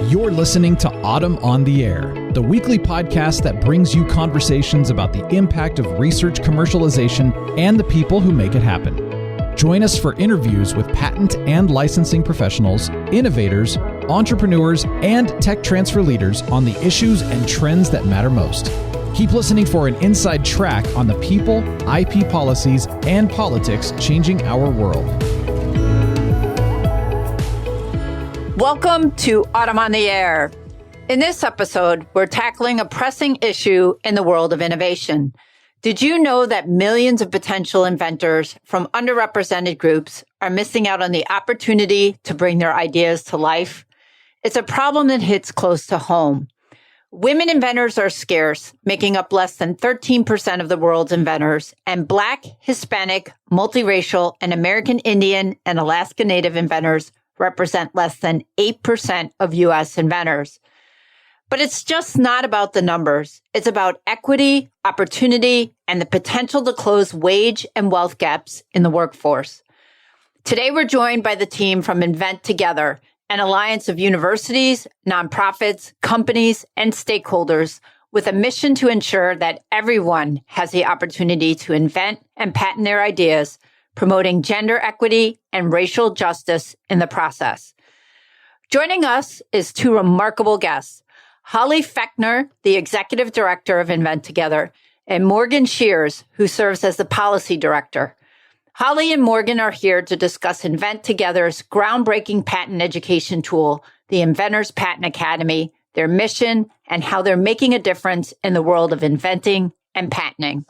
You're listening to Autumn on the Air, the weekly podcast that brings you conversations about the impact of research commercialization and the people who make it happen. Join us for interviews with patent and licensing professionals, innovators, entrepreneurs, and tech transfer leaders on the issues and trends that matter most. Keep listening for an inside track on the people, IP policies, and politics changing our world. Welcome to Autumn on the Air. In this episode, we're tackling a pressing issue in the world of innovation. Did you know that millions of potential inventors from underrepresented groups are missing out on the opportunity to bring their ideas to life? It's a problem that hits close to home. Women inventors are scarce, making up less than 13% of the world's inventors, and Black, Hispanic, multiracial, and American Indian and Alaska Native inventors represent less than 8% of U.S. inventors. But it's just not about the numbers. It's about equity, opportunity, and the potential to close wage and wealth gaps in the workforce. Today, we're joined by the team from Invent Together, an alliance of universities, nonprofits, companies, and stakeholders with a mission to ensure that everyone has the opportunity to invent and patent their ideas, promoting gender equity and racial justice in the process. Joining us is two remarkable guests, Holly Fechner, the Executive Director of Invent Together, and Morgan Schreurs, who serves as the Policy Director. Holly and Morgan are here to discuss Invent Together's groundbreaking patent education tool, the Inventors Patent Academy, their mission, and how they're making a difference in the world of inventing and patenting.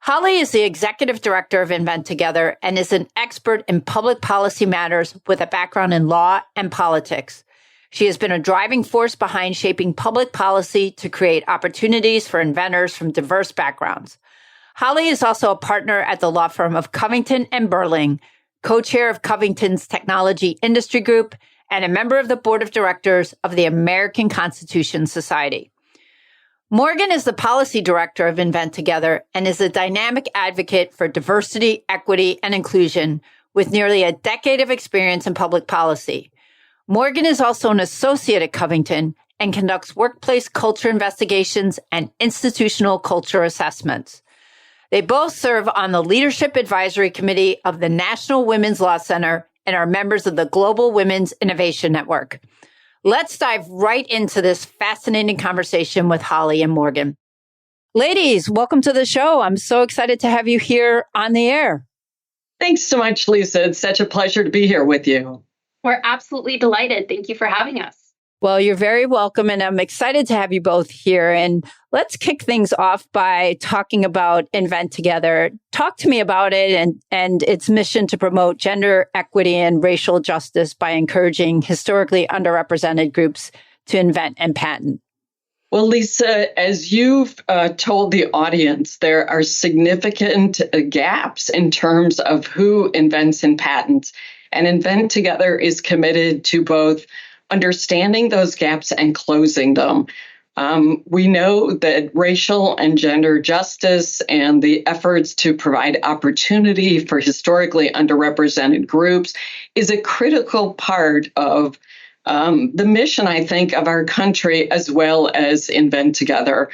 Holly is the Executive Director of Invent Together and is an expert in public policy matters with a background in law and politics. She has been a driving force behind shaping public policy to create opportunities for inventors from diverse backgrounds. Holly is also a partner at the law firm of Covington & Burling, co-chair of Covington's Technology Industry Group, and a member of the board of directors of the American Constitution Society. Morgan is the Policy Director of Invent Together and is a dynamic advocate for diversity, equity, and inclusion with nearly a decade of experience in public policy. Morgan is also an associate at Covington and conducts workplace culture investigations and institutional culture assessments. They both serve on the Leadership Advisory Committee of the National Women's Law Center and are members of the Global Women's Innovation Network. Let's dive right into this fascinating conversation with Holly and Morgan. Ladies, welcome to the show. I'm so excited to have you here on the air. Thanks so much, Lisa. It's such a pleasure to be here with you. We're absolutely delighted. Thank you for having us. Well, you're very welcome, and I'm excited to have you both here. And let's kick things off by talking about Invent Together. Talk to me about it and its mission to promote gender equity and racial justice by encouraging historically underrepresented groups to invent and patent. Well, Lisa, as you've told the audience, there are significant gaps in terms of who invents and patents. And Invent Together is committed to both understanding those gaps and closing them. We know that racial and gender justice and the efforts to provide opportunity for historically underrepresented groups is a critical part of the mission, I think, of our country as well as Invent Together.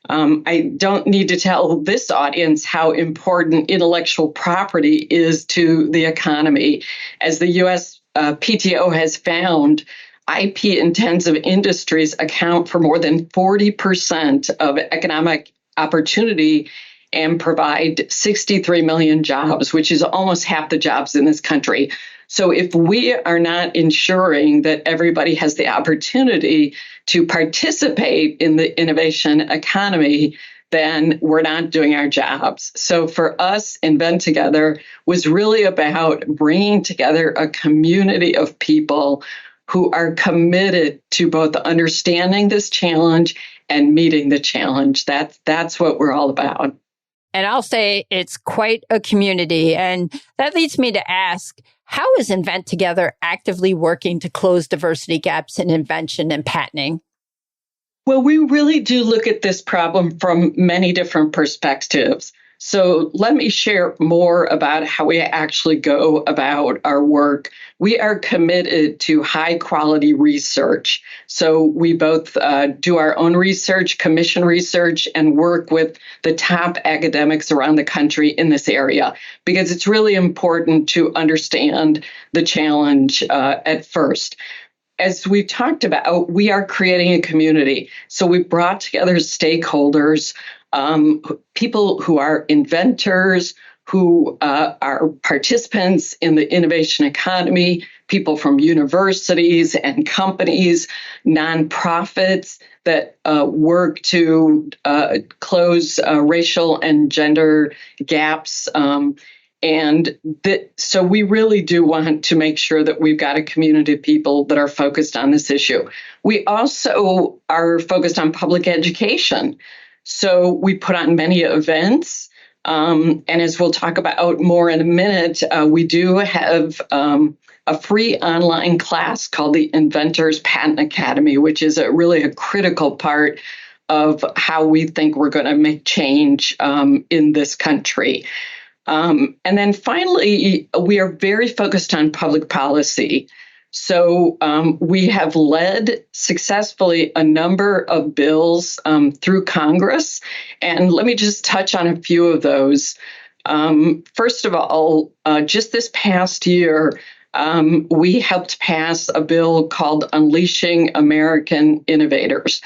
I don't need to tell this audience how important intellectual property is to the economy. As the U.S. PTO has found, IP-intensive industries account for more than 40% of economic opportunity and provide 63 million jobs, which is almost half the jobs in this country. So if we are not ensuring that everybody has the opportunity to participate in the innovation economy, then we're not doing our jobs. So for us, Invent Together was really about bringing together a community of people who are committed to both understanding this challenge and meeting the challenge. That's what we're all about. And I'll say it's quite a community. And that leads me to ask, how is Invent Together actively working to close diversity gaps in invention and patenting? Well, we really do look at this problem from many different perspectives. So let me share more about how we actually go about our work. We are committed to high quality research. So we both do our own research, commission research, and work with the top academics around the country in this area, because it's really important to understand the challenge at first. As we've talked about, we are creating a community. So we brought together stakeholders, people who are inventors, who are participants in the innovation economy, people from universities and companies, nonprofits that work to close racial and gender gaps. So we really do want to make sure that we've got a community of people that are focused on this issue. We also are focused on public education. So we put on many events. And as we'll talk about more in a minute, we do have a free online class called the Inventors Patent Academy, which is really a critical part of how we think we're going to make change in this country. And then finally, we are very focused on public policy. So we have led successfully a number of bills through Congress. And let me just touch on a few of those. First of all, just this past year, we helped pass a bill called Unleashing American Innovators.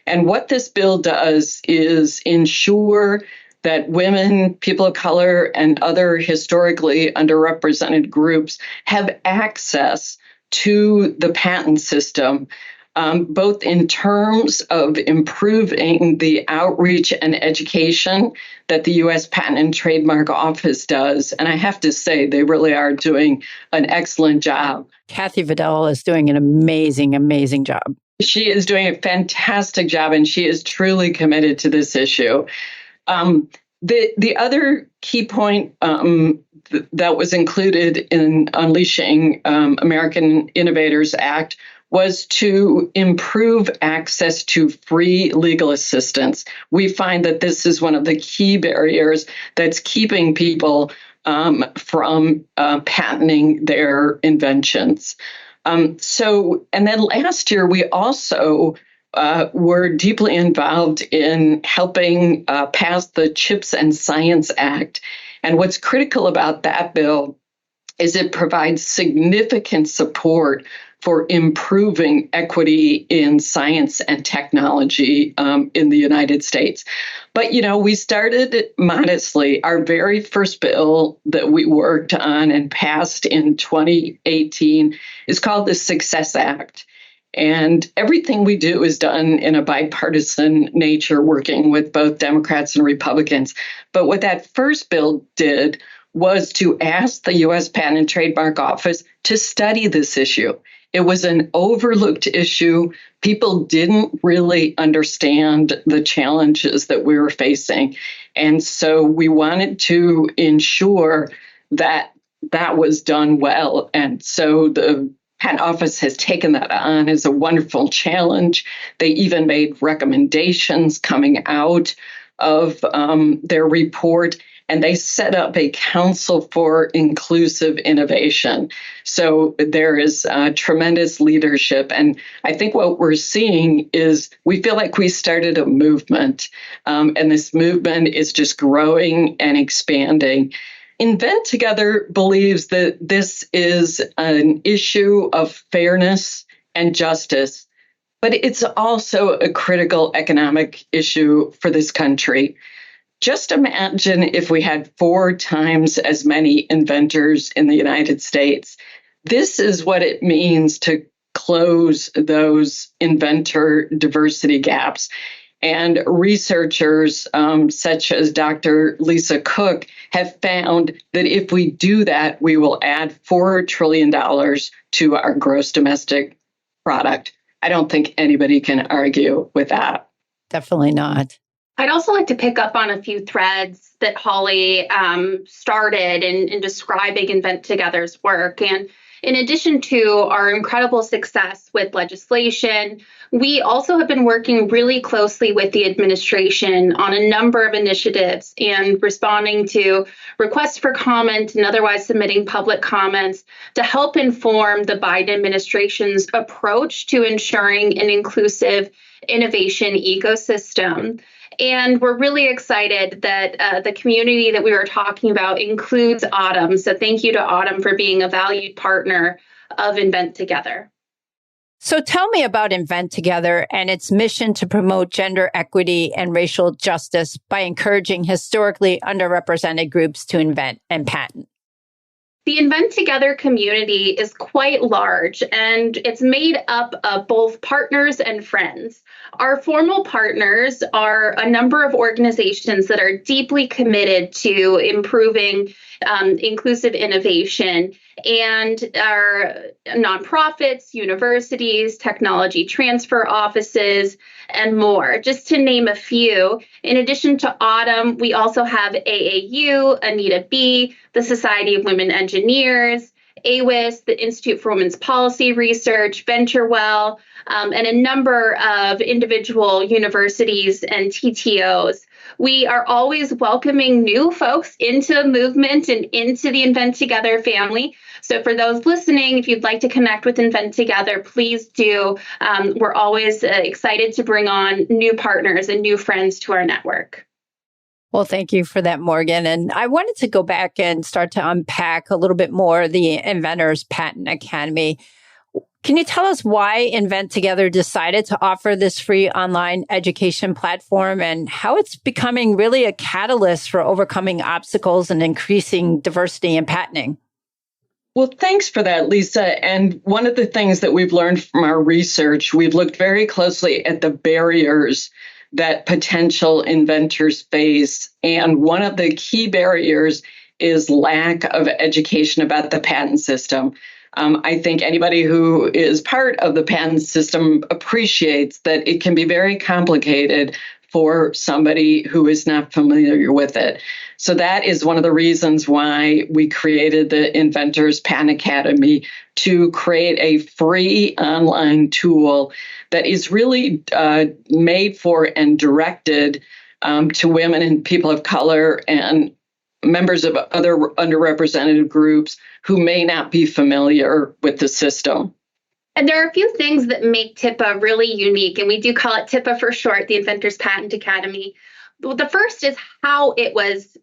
And what this bill does is ensure that women, people of color, and other historically underrepresented groups have access to the patent system, both in terms of improving the outreach and education that the U.S. Patent and Trademark Office does. And I have to say, they really are doing an excellent job. Kathy Vidal is doing an amazing, amazing job. She is doing a fantastic job, and she is truly committed to this issue. The other key point that was included in Unleashing American Innovators Act was to improve access to free legal assistance. We find that this is one of the key barriers that's keeping people from patenting their inventions. And then last year, we also were deeply involved in helping pass the CHIPS and Science Act. And what's critical about that bill is it provides significant support for improving equity in science and technology in the United States. But, we started modestly. Our very first bill that we worked on and passed in 2018 is called the Success Act. And everything we do is done in a bipartisan nature, working with both Democrats and Republicans. But what that first bill did was to ask the U.S. Patent and Trademark Office to study this issue. It was an overlooked issue. People didn't really understand the challenges that we were facing. And so we wanted to ensure that that was done well. And so the Patent Office has taken that on as a wonderful challenge. They even made recommendations coming out of their report, and they set up a Council for Inclusive Innovation. So there is tremendous leadership. And I think what we're seeing is we feel like we started a movement, and this movement is just growing and expanding. Invent Together believes that this is an issue of fairness and justice, but it's also a critical economic issue for this country. Just imagine if we had 4 times as many inventors in the United States. This is what it means to close those inventor diversity gaps. And researchers such as Dr. Lisa Cook have found that if we do that, we will add $4 trillion to our gross domestic product. I don't think anybody can argue with that. Definitely not. I'd also like to pick up on a few threads that Holly started in describing Invent Together's work. And in addition to our incredible success with legislation, we also have been working really closely with the administration on a number of initiatives and responding to requests for comment and otherwise submitting public comments to help inform the Biden administration's approach to ensuring an inclusive innovation ecosystem. And we're really excited that the community that we were talking about includes Autumn. So thank you to Autumn for being a valued partner of Invent Together. So tell me about Invent Together and its mission to promote gender equity and racial justice by encouraging historically underrepresented groups to invent and patent. The Invent Together community is quite large, and it's made up of both partners and friends. Our formal partners are a number of organizations that are deeply committed to improving inclusive innovation, and are nonprofits, universities, technology transfer offices, and more, just to name a few. In addition to Autumn, we also have AAU, Anita B., the Society of Women Engineers, AWIS, the Institute for Women's Policy Research, VentureWell, and a number of individual universities and TTOs. We are always welcoming new folks into the movement and into the Invent Together family. So for those listening, if you'd like to connect with Invent Together, please do. We're always excited to bring on new partners and new friends to our network. Well, thank you for that, Morgan. And I wanted to go back and start to unpack a little bit more the Inventors Patent Academy. Can you tell us why Invent Together decided to offer this free online education platform and how it's becoming really a catalyst for overcoming obstacles and increasing diversity in patenting? Well, thanks for that, Lisa. And one of the things that we've learned from our research, we've looked very closely at the barriers that potential inventors face. And one of the key barriers is lack of education about the patent system. I think anybody who is part of the patent system appreciates that it can be very complicated for somebody who is not familiar with it. So that is one of the reasons why we created the Inventors Patent Academy, to create a free online tool that is really made for and directed to women and people of color and members of other underrepresented groups who may not be familiar with the system. And there are a few things that make TIPA really unique, and we do call it TIPA for short, the Inventors Patent Academy. The first is how it was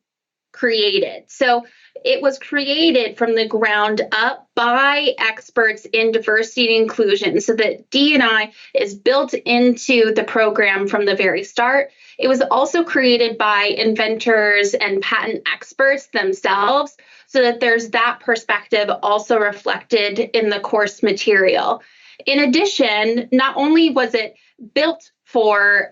created. So it was created from the ground up by experts in diversity and inclusion, so that D&I is built into the program from the very start. It was also created by inventors and patent experts themselves, so that there's that perspective also reflected in the course material. In addition, not only was it built for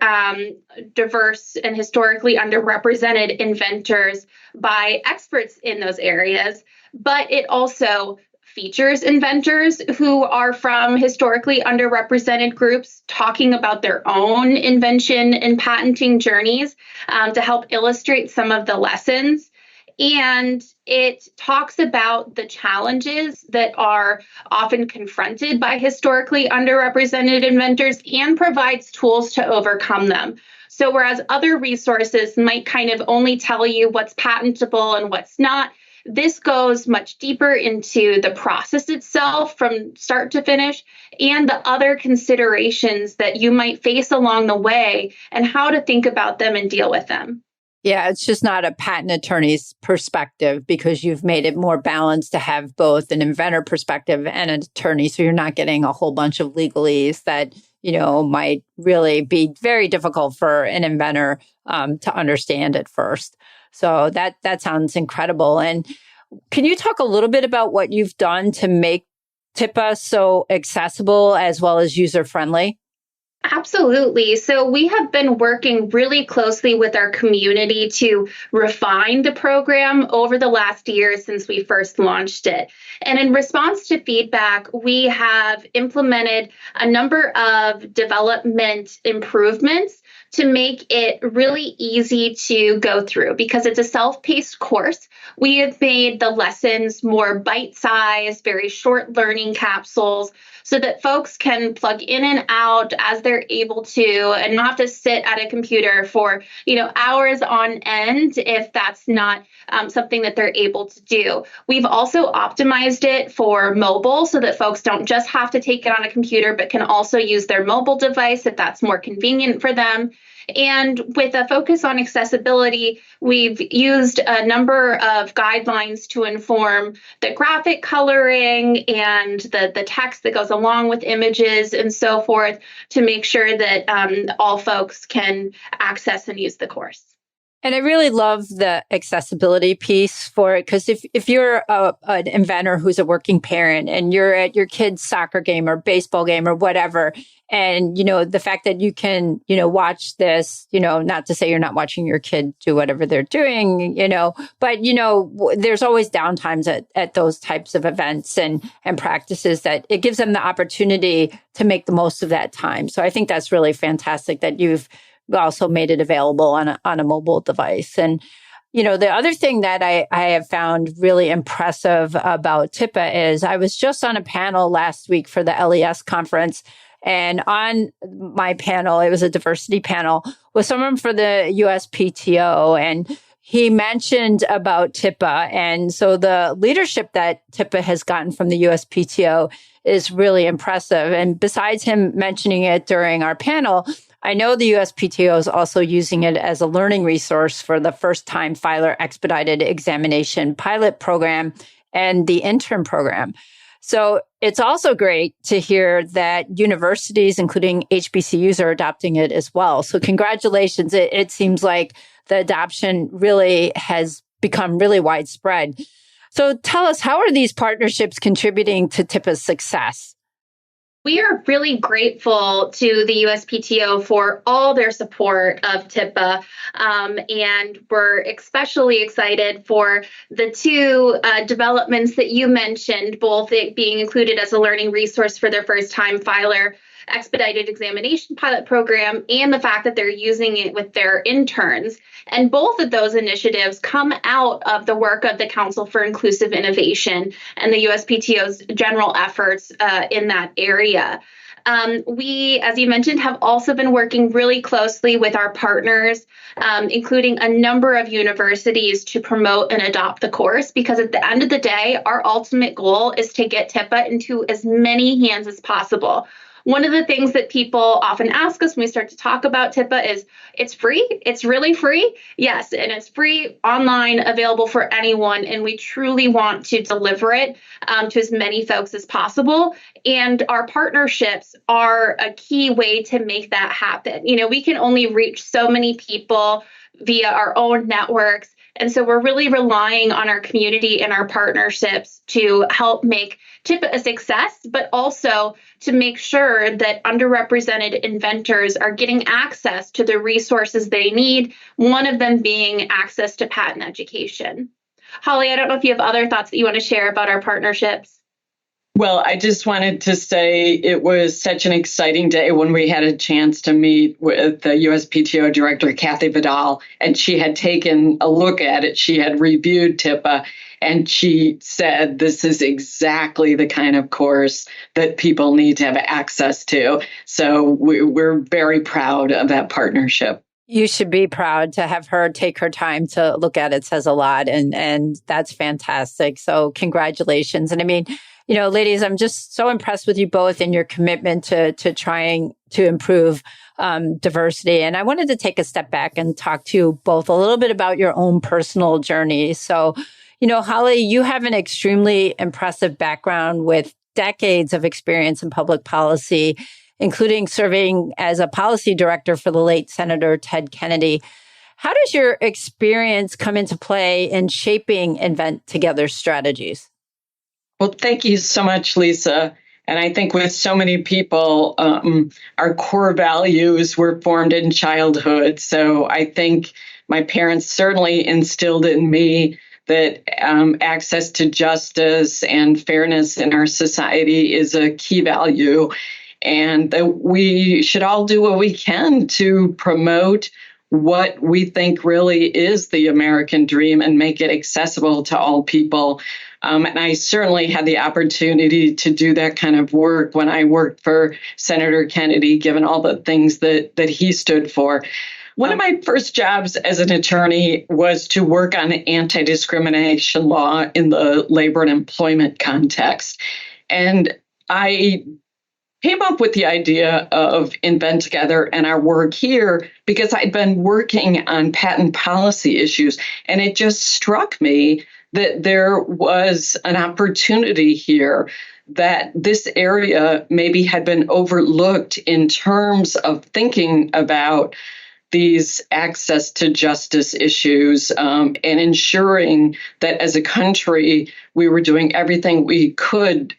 diverse and historically underrepresented inventors by experts in those areas, but it also features inventors who are from historically underrepresented groups talking about their own invention and patenting journeys to help illustrate some of the lessons. And it talks about the challenges that are often confronted by historically underrepresented inventors and provides tools to overcome them. So whereas other resources might kind of only tell you what's patentable and what's not, this goes much deeper into the process itself from start to finish and the other considerations that you might face along the way and how to think about them and deal with them. Yeah, it's just not a patent attorney's perspective, because you've made it more balanced to have both an inventor perspective and an attorney. So you're not getting a whole bunch of legalese that, might really be very difficult for an inventor to understand at first. So that sounds incredible. And can you talk a little bit about what you've done to make TIPA so accessible as well as user-friendly? Absolutely. So we have been working really closely with our community to refine the program over the last year since we first launched it. And in response to feedback, we have implemented a number of development improvements to make it really easy to go through because it's a self-paced course. We have made the lessons more bite-sized, very short learning capsules so that folks can plug in and out as they're able to and not have to sit at a computer for, hours on end if that's not something that they're able to do. We've also optimized it for mobile so that folks don't just have to take it on a computer, but can also use their mobile device if that's more convenient for them. And with a focus on accessibility, we've used a number of guidelines to inform the graphic coloring and the text that goes along with images and so forth to make sure that all folks can access and use the course. And I really love the accessibility piece for it, because if you're an inventor who's a working parent and you're at your kid's soccer game or baseball game or whatever, and, the fact that you can, watch this, not to say you're not watching your kid do whatever they're doing, but, there's always downtimes at those types of events and practices that it gives them the opportunity to make the most of that time. So I think that's really fantastic that you've also made it available on a mobile device. And, the other thing that I have found really impressive about TIPA is I was just on a panel last week for the LES conference. And on my panel, it was a diversity panel with someone for the USPTO. And he mentioned about TIPA. And so the leadership that TIPA has gotten from the USPTO is really impressive. And besides him mentioning it during our panel, I know the USPTO is also using it as a learning resource for the first-time filer expedited examination pilot program and the intern program. So it's also great to hear that universities, including HBCUs, are adopting it as well. So congratulations. It seems like the adoption really has become really widespread. So tell us, how are these partnerships contributing to TIPA's success? We are really grateful to the USPTO for all their support of TIPA, and we're especially excited for the two developments that you mentioned, both it being included as a learning resource for their first-time filer expedited examination pilot program and the fact that they're using it with their interns. And both of those initiatives come out of the work of the Council for Inclusive Innovation and the USPTO's general efforts in that area. We, as you mentioned, have also been working really closely with our partners, including a number of universities, to promote and adopt the course, because at the end of the day, our ultimate goal is to get TIPA into as many hands as possible. One of the things that people often ask us when we start to talk about TIPA is, it's free? It's really free? Yes, and it's free, online, available for anyone, and we truly want to deliver it to as many folks as possible. And our partnerships are a key way to make that happen. We can only reach so many people via our own networks. And so we're really relying on our community and our partnerships to help make TIPA a success, but also to make sure that underrepresented inventors are getting access to the resources they need, one of them being access to patent education. Holly, I don't know if you have other thoughts that you want to share about our partnerships. Well, I just wanted to say it was such an exciting day when we had a chance to meet with the USPTO director, Kathy Vidal, and she had taken a look at it. She had reviewed TIPA, and she said, this is exactly the kind of course that people need to have access to. So we're very proud of that partnership. You should be proud to have her take her time to look at it. Says a lot, and that's fantastic. So congratulations. And I mean, ladies, I'm just so impressed with you both and your commitment to trying to improve diversity. And I wanted to take a step back and talk to you both a little bit about your own personal journey. So, Holly, you have an extremely impressive background with decades of experience in public policy, including serving as a policy director for the late Senator Ted Kennedy. How does your experience come into play in shaping Invent Together strategies? Well, thank you so much, Lisa. And I think with so many people, our core values were formed in childhood. So I think my parents certainly instilled in me that access to justice and fairness in our society is a key value. and that we should all do what we can to promote what we think really is the American dream and make it accessible to all people. And I certainly had the opportunity to do that kind of work when I worked for Senator Kennedy, given all the things that he stood for. One of my first jobs as an attorney was to work on anti-discrimination law in the labor and employment context. And I came up with the idea of Invent Together and our work here because I'd been working on patent policy issues, and it just struck me that there was an opportunity here, that this area maybe had been overlooked in terms of thinking about these access to justice issues, and ensuring that as a country we were doing everything we could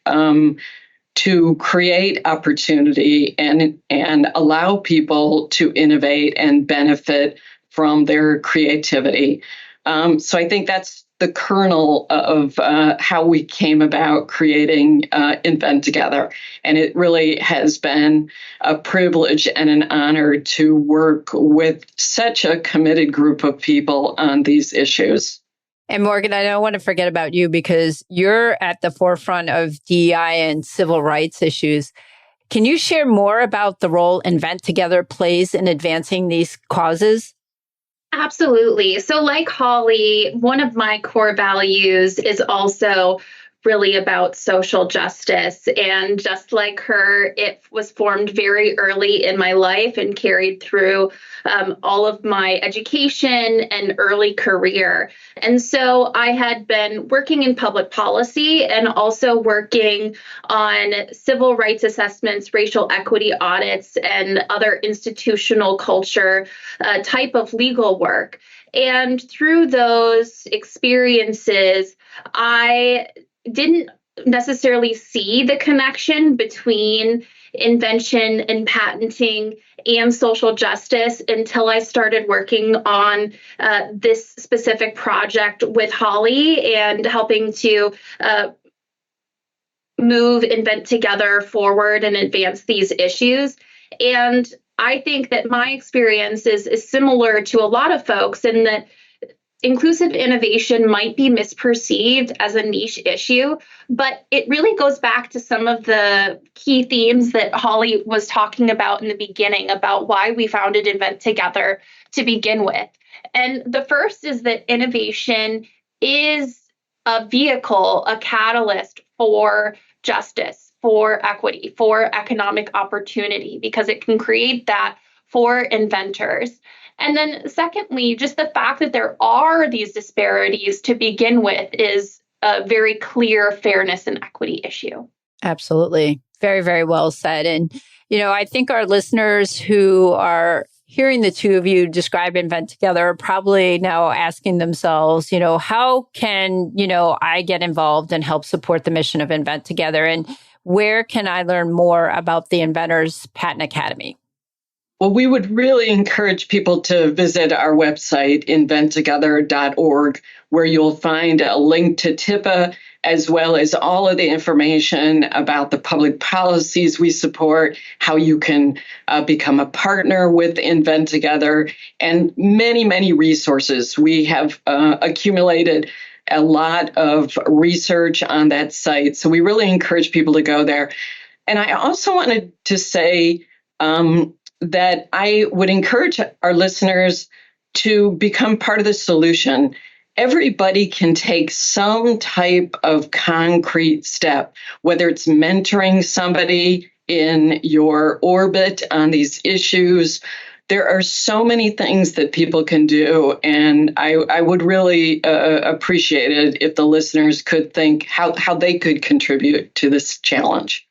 to create opportunity and allow people to innovate and benefit from their creativity. So I think that's the kernel of how we came about creating Invent Together. And it really has been a privilege and an honor to work with such a committed group of people on these issues. And Morgan, I don't want to forget about you because you're at the forefront of DEI and civil rights issues. Can you share more about the role Invent Together plays in advancing these causes? Absolutely. So like Holly, one of my core values is also really about social justice. And just like her, it was formed very early in my life and carried through all of my education and early career. And so I had been working in public policy and also working on civil rights assessments, racial equity audits, and other institutional culture type of legal work. And through those experiences, I didn't necessarily see the connection between invention and patenting and social justice until I started working on this specific project with Holly and helping to move Invent Together forward and advance these issues. And I think that my experience is similar to a lot of folks in that inclusive innovation might be misperceived as a niche issue, but it really goes back to some of the key themes that Holly was talking about in the beginning about why we founded Invent Together to begin with. And the first is that innovation is a vehicle, a catalyst for justice, for equity, for economic opportunity, because it can create that for inventors. And then secondly, just the fact that there are these disparities to begin with is a very clear fairness and equity issue. Absolutely. Very, very well said. And, I think our listeners who are hearing the two of you describe Invent Together are probably now asking themselves, how can, I get involved and help support the mission of Invent Together? And where can I learn more about the Inventors Patent Academy? Well, we would really encourage people to visit our website, inventtogether.org, where you'll find a link to TIPA, as well as all of the information about the public policies we support, how you can become a partner with Invent Together, and many, many resources. We have accumulated a lot of research on that site, so we really encourage people to go there. And I also wanted to say that I would encourage our listeners to become part of the solution. Everybody can take some type of concrete step, whether it's mentoring somebody in your orbit on these issues. There are so many things that people can do, and I would really appreciate it if the listeners could think how they could contribute to this challenge.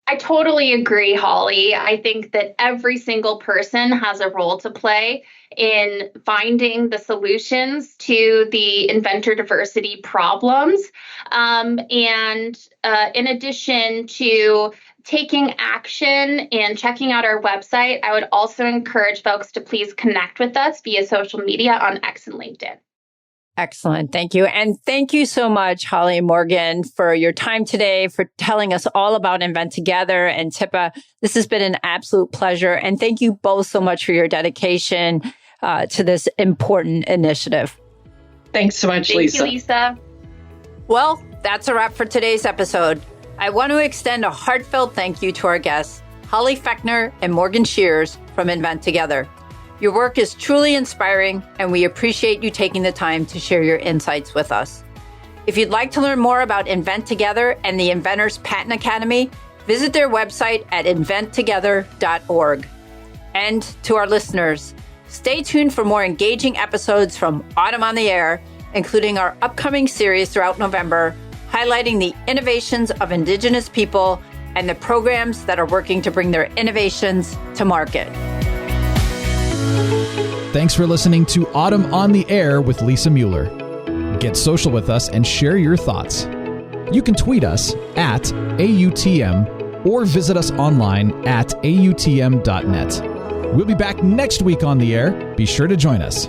I totally agree, Holly. I think that every single person has a role to play in finding the solutions to the inventor diversity problems. And in addition to taking action and checking out our website, I would also encourage folks to please connect with us via social media on X and LinkedIn. Excellent. Thank you. And thank you so much, Holly and Morgan, for your time today, for telling us all about Invent Together and TIPA. This has been an absolute pleasure. And thank you both so much for your dedication to this important initiative. Thanks so much, Lisa. Thank you, Lisa. Well, that's a wrap for today's episode. I want to extend a heartfelt thank you to our guests, Holly Fechner and Morgan Schreurs from Invent Together. Your work is truly inspiring, and we appreciate you taking the time to share your insights with us. If you'd like to learn more about Invent Together and the Inventors Patent Academy, visit their website at inventtogether.org. And to our listeners, stay tuned for more engaging episodes from Autumn on the Air, including our upcoming series throughout November, highlighting the innovations of Indigenous people and the programs that are working to bring their innovations to market. Thanks for listening to Autumn on the Air with Lisa Mueller. Get social with us and share your thoughts. You can tweet us at AUTM or visit us online at AUTM.net. We'll be back next week on the air. Be sure to join us.